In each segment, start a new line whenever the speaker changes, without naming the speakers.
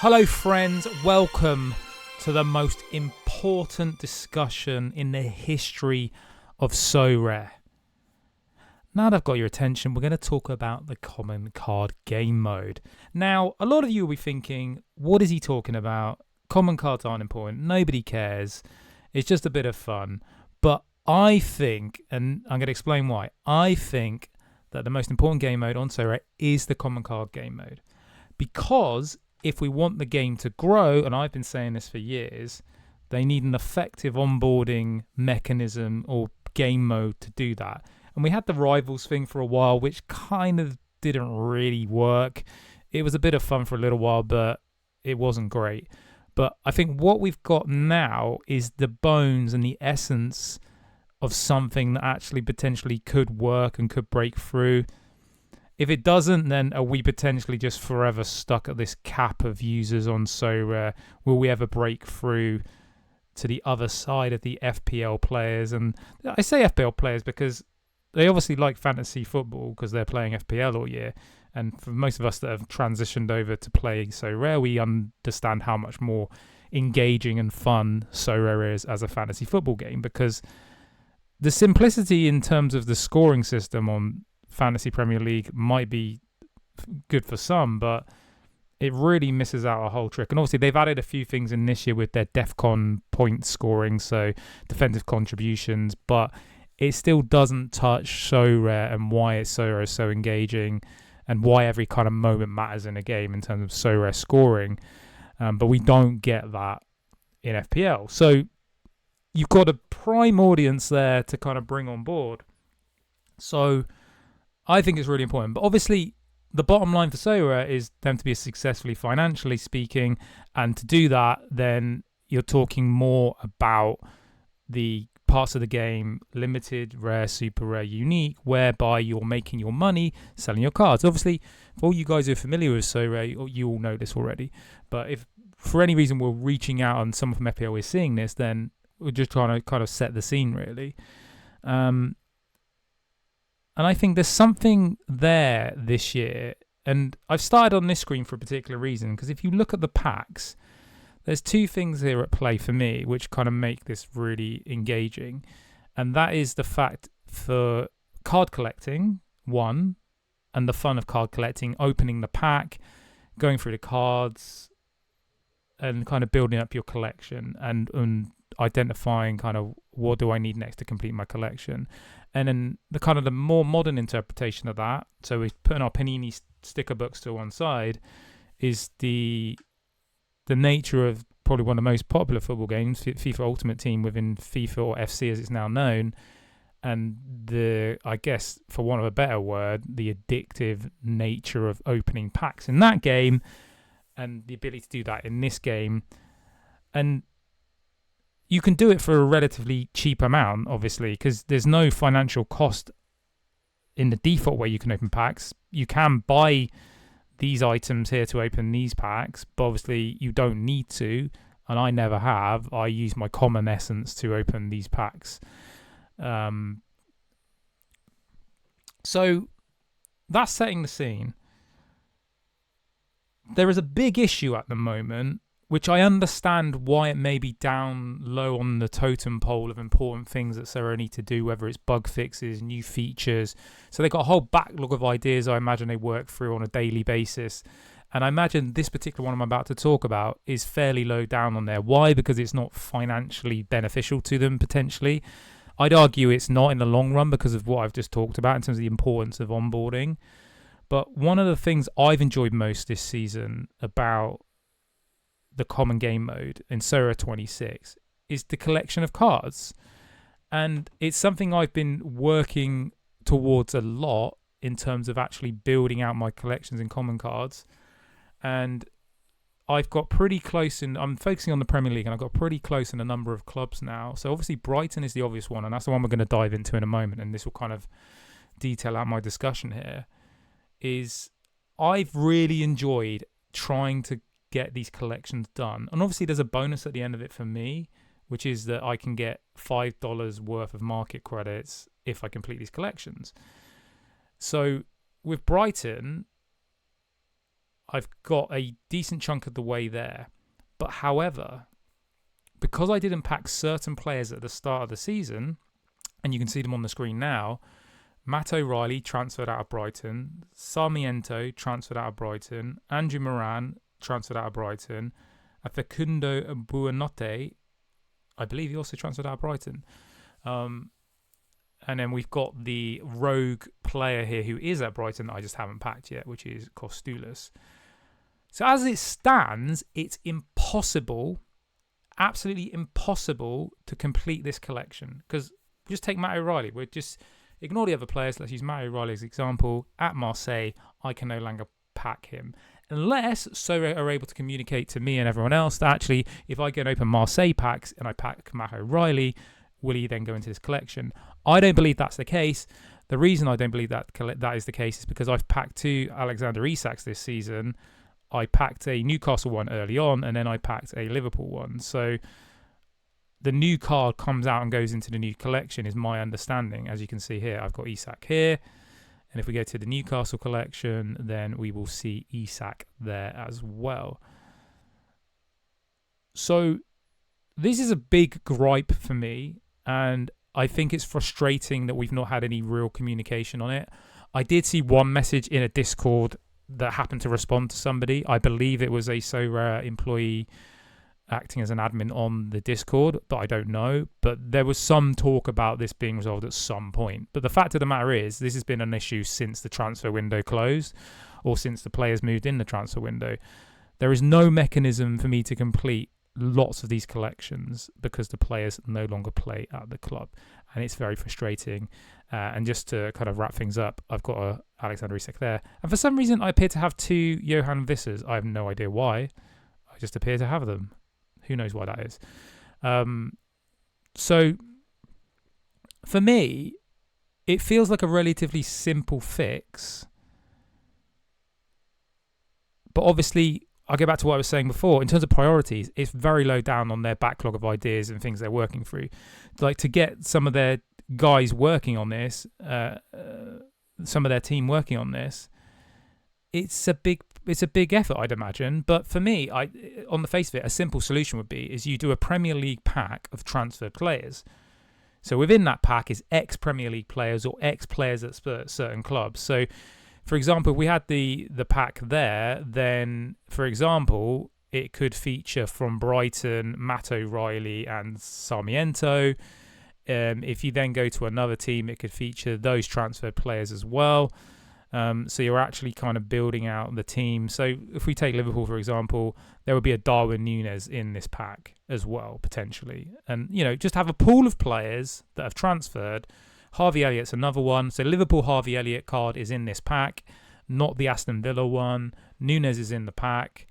Hello friends, welcome to the most important discussion in the history of SORARE. Now that I've got your attention, we're going to talk about the common card game mode. Now, a lot of you will be thinking, what is he talking about? Common cards aren't important, nobody cares, it's just a bit of fun. But I think, and I'm going to explain why, I think that the most important game mode on SORARE is the common card game mode. Because if we want the game to grow, and I've been saying this for years, they need an effective onboarding mechanism or game mode to do that. And we had the rivals thing for a while, which kind of didn't really work. It was a bit of fun for a little while, but it wasn't great. But I think what we've got now is the bones and the essence of something that actually potentially could work and could break through. If it doesn't, then are we potentially just forever stuck at this cap of users on SORARE? Will we ever break through to the other side of the FPL players? And I say FPL players because they obviously like fantasy football because they're playing FPL all year. And for most of us that have transitioned over to play SORARE, we understand how much more engaging and fun SORARE is as a fantasy football game, because the simplicity in terms of the scoring system on Fantasy Premier League might be good for some, but it really misses out a whole trick. And obviously they've added a few things in this year with their DEFCON point scoring, so defensive contributions, but it still doesn't touch SORARE and why SORARE is so engaging and why every kind of moment matters in a game in terms of SORARE scoring. But we don't get that in FPL. So you've got a prime audience there to kind of bring on board. So I think it's really important. But obviously, the bottom line for SORARE is them to be successfully financially speaking. And to do that, then you're talking more about the parts of the game, limited, rare, super rare, unique, whereby you're making your money selling your cards. Obviously, for all you guys who are familiar with SORARE, you all know this already. But if for any reason we're reaching out and someone from FPL is seeing this, then we're just trying to kind of set the scene, really. And I think there's something there this year. And I've started on this screen for a particular reason, because if you look at the packs, there's two things here at play for me which kind of make this really engaging. And that is the fact for card collecting, one, and the fun of card collecting, opening the pack, going through the cards, and kind of building up your collection and identifying kind of what do I need next to complete my collection. And then the kind of the more modern interpretation of that, so we're putting our Panini sticker books to one side, is the nature of probably one of the most popular football games, FIFA Ultimate Team within FIFA or FC as it's now known, and the, I guess for want of a better word, the addictive nature of opening packs in that game, and the ability to do that in this game. And you can do it for a relatively cheap amount, obviously, because there's no financial cost in the default way you can open packs. You can buy these items here to open these packs, but obviously you don't need to, and I never have. I use my common essence to open these packs. So that's setting the scene. There is a big issue at the moment, which I understand why it may be down low on the totem pole of important things that SORARE need to do, whether it's bug fixes, new features. So they've got a whole backlog of ideas I imagine they work through on a daily basis. And I imagine this particular one I'm about to talk about is fairly low down on there. Why? Because it's not financially beneficial to them, potentially. I'd argue it's not in the long run because of what I've just talked about in terms of the importance of onboarding. But one of the things I've enjoyed most this season about the common game mode in SORARE 26 is the collection of cards. And it's something I've been working towards a lot in terms of actually building out my collections in common cards. And I've got pretty close I'm focusing on the Premier League, and I've got pretty close in a number of clubs now. So obviously Brighton is the obvious one, and that's the one we're going to dive into in a moment, and this will kind of detail out my discussion here, is I've really enjoyed trying to get these collections done. And obviously there's a bonus at the end of it for me, which is that I can get $5 worth of market credits if I complete these collections. So with Brighton, I've got a decent chunk of the way there. But however, because I didn't pack certain players at the start of the season, and you can see them on the screen now, Matt O'Reilly transferred out of Brighton, Sarmiento transferred out of Brighton, Andrew Moran transferred out of Brighton, and Facundo Buonanotte, I believe he also transferred out of Brighton. And then we've got the rogue player here who is at Brighton that I just haven't packed yet, which is Kostoulis. So as it stands, it's impossible, absolutely impossible to complete this collection. Because just take Matt O'Reilly. We're just ignore the other players. Let's use Matt O'Reilly as an example. At Marseille, I can no longer pack him. Unless SORARE are able to communicate to me and everyone else that actually, if I go and open Marseille packs and I pack Matt O'Reilly, will he then go into this collection? I don't believe that's the case. The reason I don't believe that is the case is because I've packed 2 Alexander Isaks this season. I packed a Newcastle one early on, and then I packed a Liverpool one. So the new card comes out and goes into the new collection is my understanding. As you can see here, I've got Isak here. And if we go to the Newcastle collection, then we will see Isak there as well. So this is a big gripe for me, and I think it's frustrating that we've not had any real communication on it. I did see one message in a Discord that happened to respond to somebody. I believe it was a SORARE employee acting as an admin on the Discord, but I don't know. But there was some talk about this being resolved at some point. But the fact of the matter is, this has been an issue since the transfer window closed, or since the players moved in the transfer window. There is no mechanism for me to complete lots of these collections because the players no longer play at the club, and it's very frustrating. And just to kind of wrap things up, I've got a Alexander Isak there, and for some reason I appear to have 2 Johan Vissers. I have no idea why. I just appear to have them. Who knows why that is? So for me, it feels like a relatively simple fix, but obviously I'll go back to what I was saying before. In terms of priorities, it's very low down on their backlog of ideas and things they're working through. Like, to get some of their guys working on this, some of their team working on this, it's a big effort, I'd imagine. But for me, on the face of it, a simple solution would be is you do a Premier League pack of transferred players. So within that pack is ex-Premier League players or ex-players at certain clubs. So, for example, if we had the pack there, then, for example, it could feature from Brighton, Matt O'Reilly and Sarmiento. If you then go to another team, it could feature those transferred players as well. So you're actually kind of building out the team. So if we take Liverpool, for example, there would be a Darwin Núñez in this pack as well, potentially. And, just have a pool of players that have transferred. Harvey Elliott's another one. So Liverpool Harvey Elliott card is in this pack, not the Aston Villa one. Núñez is in the pack.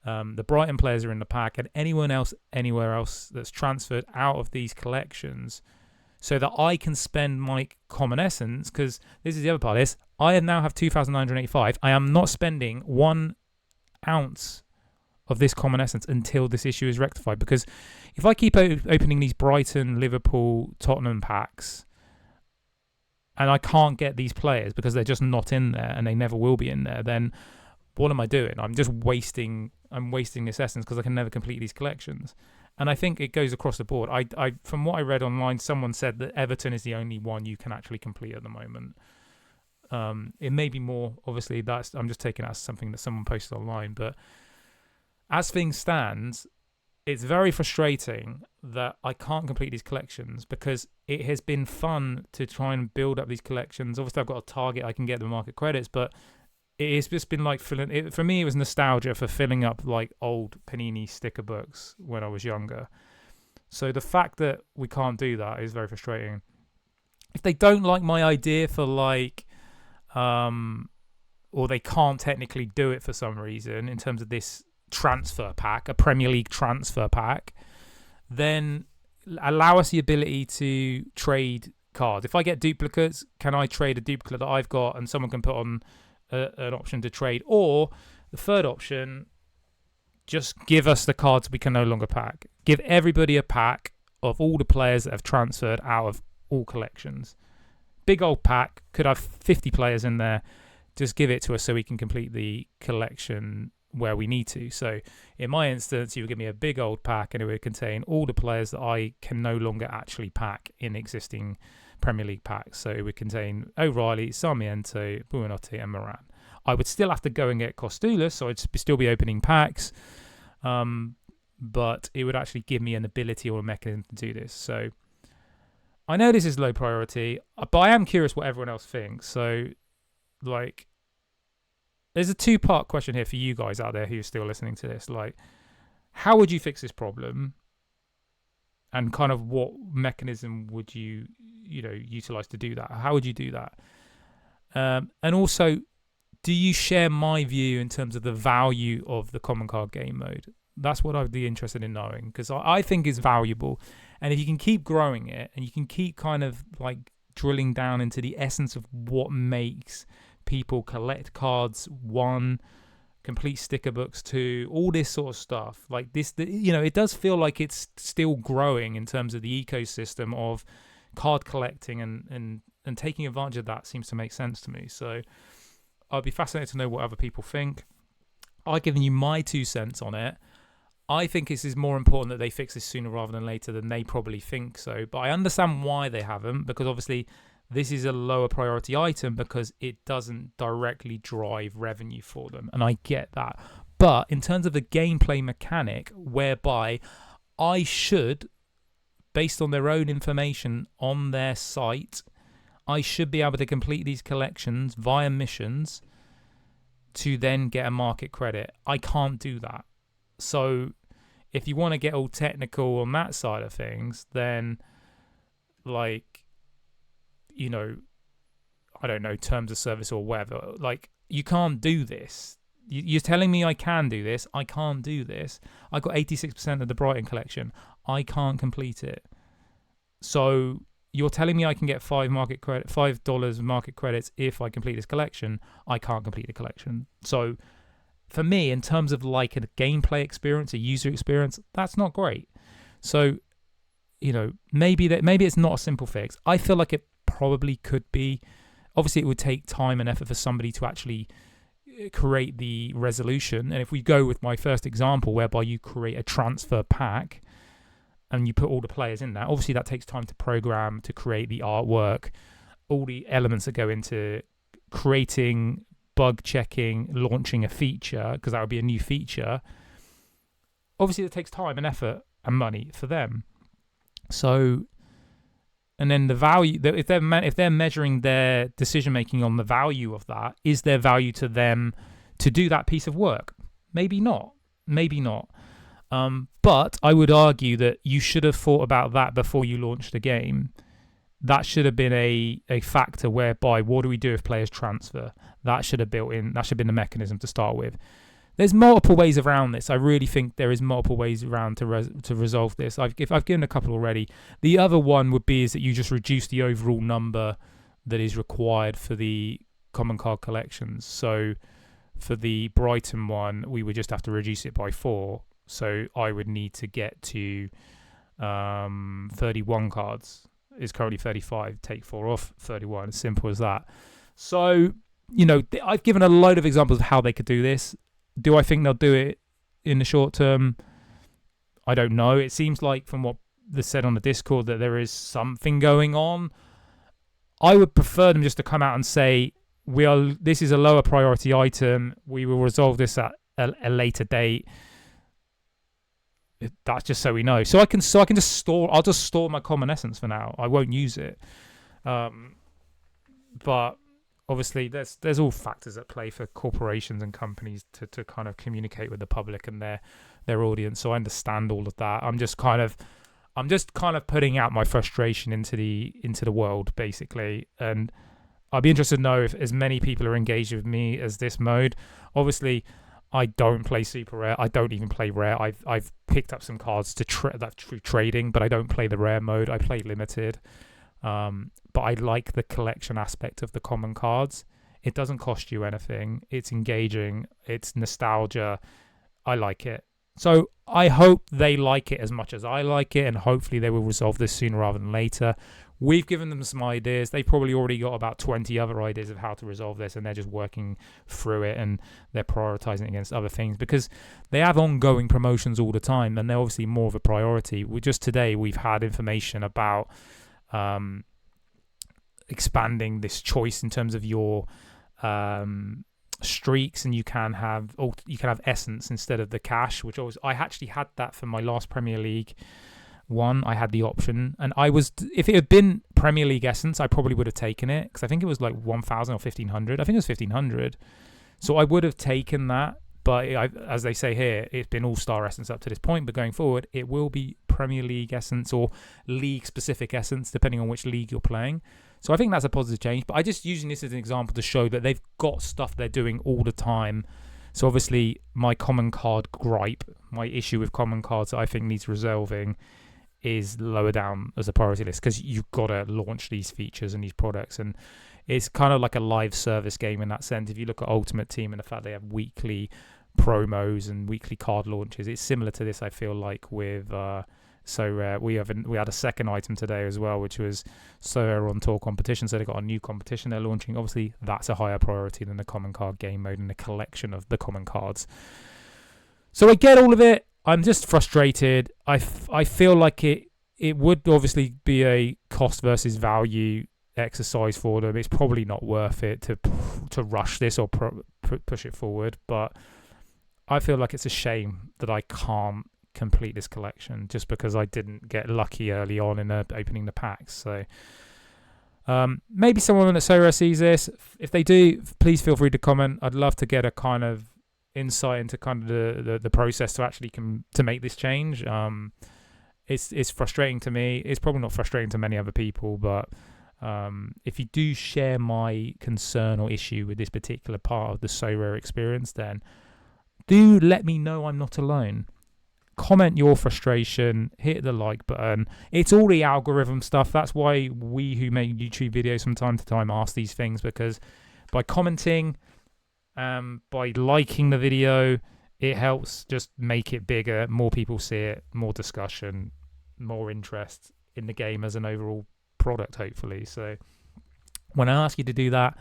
The Brighton players are in the pack, and anyone else anywhere else that's transferred out of these collections, so that I can spend my common essence, because this is the other part of this. I now have 2,985. I am not spending 1 ounce of this common essence until this issue is rectified, because if I keep opening these Brighton, Liverpool, Tottenham packs, and I can't get these players because they're just not in there and they never will be in there, then what am I doing? I'm just wasting this essence because I can never complete these collections. And I think it goes across the board. I from what I read online, someone said that Everton is the only one you can actually complete at the moment. It may be more, obviously, I'm just taking it as something that someone posted online, but as things stand, it's very frustrating that I can't complete these collections, because it has been fun to try and build up these collections. Obviously, I've got a target, I can get the market credits, but it's just been like for me, it was nostalgia for filling up like old Panini sticker books when I was younger. So the fact that we can't do that is very frustrating. If they don't like my idea for or they can't technically do it for some reason in terms of this transfer pack, a Premier League transfer pack, then allow us the ability to trade cards. If I get duplicates, can I trade a duplicate that I've got and someone can put on an option to trade? Or the third option, just give us the cards we can no longer pack. Give everybody a pack of all the players that have transferred out of all collections. Big old pack, could have 50 players in there. just give it to us so we can complete the collection where we need to. So in my instance, you would give me a big old pack and it would contain all the players that I can no longer actually pack in existing Premier League packs. So it would contain O'Reilly, Sarmiento, Buonanotte and Moran. I would still have to go and get Kostoulis, so I'd still be opening packs, but it would actually give me an ability or a mechanism to do this. So I know this is low priority, but I am curious what everyone else thinks. So, like, there's a two-part question here for you guys out there who are still listening to this. Like, how would you fix this problem? And kind of what mechanism would you utilize to do that? How would you do that? And also, do you share my view in terms of the value of the common card game mode? That's what I'd be interested in knowing, because I think it's valuable. And if you can keep growing it and you can keep kind of like drilling down into the essence of what makes people collect cards, one, complete sticker books, two, all this sort of stuff, like this, it does feel like it's still growing in terms of the ecosystem of card collecting, and taking advantage of that seems to make sense to me. So I'd be fascinated to know what other people think. I've given you my 2 cents on it. I think this is more important that they fix this sooner rather than later than they probably think so. But I understand why they haven't, because obviously this is a lower priority item because it doesn't directly drive revenue for them. And I get that. But in terms of the gameplay mechanic, whereby I should, based on their own information on their site, I should be able to complete these collections via missions to then get a market credit. I can't do that. So if you want to get all technical on that side of things, then like, I don't know, terms of service or whatever, like you can't do this. You're telling me I can do this. I can't do this. I got 86% of the Brighton collection. I can't complete it. So you're telling me I can get $5 market credits if I complete this collection. I can't complete the collection. So for me, in terms of like a gameplay experience, a user experience, that's not great. So, maybe it's not a simple fix. I feel like it probably could be. Obviously, it would take time and effort for somebody to actually create the resolution. And if we go with my first example, whereby you create a transfer pack and you put all the players in that, obviously that takes time to program, to create the artwork, all the elements that go into creating, bug checking, launching a feature, because that would be a new feature. Obviously, it takes time and effort and money for them. So, and then the value, if they're measuring their decision making on the value of that, is there value to them to do that piece of work? Maybe not. But I would argue that you should have thought about that before you launched the game. That should have been a factor whereby, what do we do if players transfer? That should have been the mechanism to start with. There's multiple ways around this. I really think there is multiple ways around to resolve this. I've given a couple already. The other one would be is that you just reduce the overall number that is required for the common card collections. So for the Brighton one, we would just have to reduce it by 4. So I would need to get to 31 cards. It's currently 35. Take 4 off 31. As simple as that. So, I've given a load of examples of how they could do this. Do I think they'll do it in the short term? I don't know. It seems like from what they said on the Discord that there is something going on. I would prefer them just to come out and say, this is a lower priority item. We will resolve this at a later date. That's just so we know. So I can just store. I'll just store my common essence for now. I won't use it. But obviously, there's all factors at play for corporations and companies to kind of communicate with the public and their audience. So I understand all of that. I'm just kind of putting out my frustration into the world, basically. And I'd be interested to know if as many people are engaged with me as this mode. Obviously, I don't play super rare. I don't even play rare. I've picked up some cards that's through trading, but I don't play the rare mode. I play limited. But I like the collection aspect of the common cards. It doesn't cost you anything. It's engaging. It's nostalgia. I like it. So I hope they like it as much as I like it, and hopefully they will resolve this sooner rather than later. We've given them some ideas. They've probably already got about 20 other ideas of how to resolve this, and they're just working through it, and they're prioritizing against other things because they have ongoing promotions all the time, and they're obviously more of a priority. Just today, we've had information about expanding this choice in terms of your streaks, and you can have essence instead of the cash, which I actually had that for my last Premier League one. I had the option, and if it had been Premier League essence, I probably would have taken it because I think it was like 1,000 or 1,500. I think it was 1,500, so I would have taken that. But as they say here, it's been all-star essence up to this point, but going forward, it will be Premier League essence or league-specific essence, depending on which league you're playing. So I think that's a positive change, but I just using this as an example to show that they've got stuff they're doing all the time. So obviously, my common card gripe, my issue with common cards that I think needs resolving is lower down as a priority list because you've got to launch these features and these products, and it's kind of like a live service game in that sense. If you look at Ultimate Team and the fact they have weekly promos and weekly card launches, it's similar to this, I feel like, with SORARE. We had a second item today as well, which was SORARE on tour competition. So they've got a new competition they're launching. Obviously, that's a higher priority than the common card game mode and the collection of the common cards. So I get all of it. I'm just frustrated. I feel like it would obviously be a cost versus value exercise for them. It's probably not worth it to rush this or push it forward. But I feel like it's a shame that I can't complete this collection just because I didn't get lucky early on in opening the packs. So maybe someone at SORARE sees this. If they do, please feel free to comment. I'd love to get a kind of insight into kind of the process to actually to make this change. It's frustrating to me. It's probably not frustrating to many other people, but if you do share my concern or issue with this particular part of the SORARE experience, then do let me know I'm not alone. Comment your frustration, hit the like button. It's all the algorithm stuff. That's why we who make YouTube videos from time to time ask these things, because by commenting, by liking the video, it helps just make it bigger. More people see it, more discussion, more interest in the game as an overall product, hopefully. So when I ask you to do that,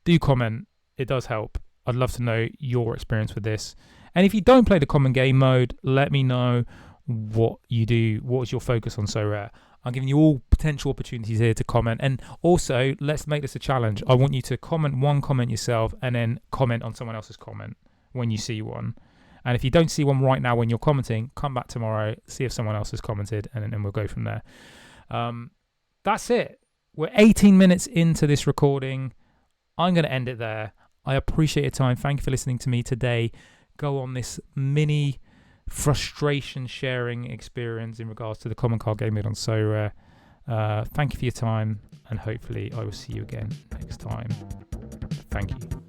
do comment. It does help. I'd love to know your experience with this. And if you don't play the common game mode, let me know what you do. What is your focus on SORARE? I'm giving you all potential opportunities here to comment. And also, let's make this a challenge. I want you to comment one comment yourself and then comment on someone else's comment when you see one. And if you don't see one right now when you're commenting, come back tomorrow, see if someone else has commented, and then we'll go from there. That's it. We're 18 minutes into this recording. I'm going to end it there. I appreciate your time. Thank you for listening to me today. Go on this mini frustration sharing experience in regards to the common card game mode on SORARE. Thank you for your time, and hopefully I will see you again next time. Thank you.